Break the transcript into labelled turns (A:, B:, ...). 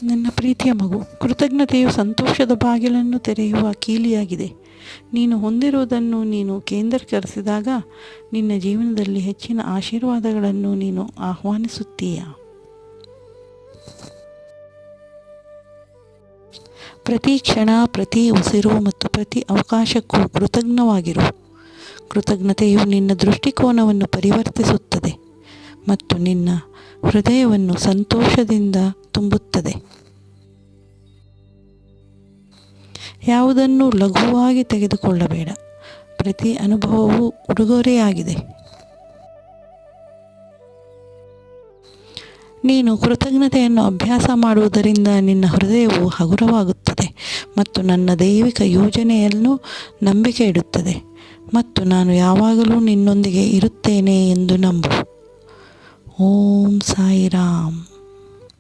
A: ನನ್ನ ಪ್ರೀತಿಯ ಮಗು, ಕೃತಜ್ಞತೆಯು ಸಂತೋಷದ ಬಾಗಿಲನ್ನು ತೆರೆಯುವ ಕೀಲಿಯಾಗಿದೆ. ನೀನು ಹೊಂದಿರುವುದನ್ನು ನೀನು ಕೇಂದ್ರೀಕರಿಸಿದಾಗ ನಿನ್ನ ಜೀವನದಲ್ಲಿ ಹೆಚ್ಚಿನ ಆಶೀರ್ವಾದಗಳನ್ನು ನೀನು ಆಹ್ವಾನಿಸುತ್ತೀಯ. ಪ್ರತಿ ಕ್ಷಣ, ಪ್ರತಿ ಉಸಿರು ಮತ್ತು ಪ್ರತಿ ಅವಕಾಶಕ್ಕೂ ಕೃತಜ್ಞವಾಗಿರು. ಕೃತಜ್ಞತೆಯು ನಿನ್ನ ದೃಷ್ಟಿಕೋನವನ್ನು ಪರಿವರ್ತಿಸುತ್ತದೆ ಮತ್ತು ನಿನ್ನ ಹೃದಯವನ್ನು ಸಂತೋಷದಿಂದ ತುಂಬುತ್ತದೆ. ಯಾವುದನ್ನು ಲಘುವಾಗಿ ತೆಗೆದುಕೊಳ್ಳಬೇಡ. ಪ್ರತಿ ಅನುಭವವು ಉಡುಗೊರೆಯಾಗಿದೆ. ನೀನು ಕೃತಜ್ಞತೆಯನ್ನು ಅಭ್ಯಾಸ ಮಾಡುವುದರಿಂದ ನಿನ್ನ ಹೃದಯವು ಹಗುರವಾಗುತ್ತದೆ ಮತ್ತು ನನ್ನ ದೈವಿಕ ಯೋಜನೆಯನ್ನು ನಂಬಿಕೆ ಇಡುತ್ತದೆ ಮತ್ತು ನಾನು ಯಾವಾಗಲೂ ನಿನ್ನೊಂದಿಗೆ ಇರುತ್ತೇನೆ ಎಂದು ನಂಬು. ಓಂ ಸಾಯಿರಾಮ್.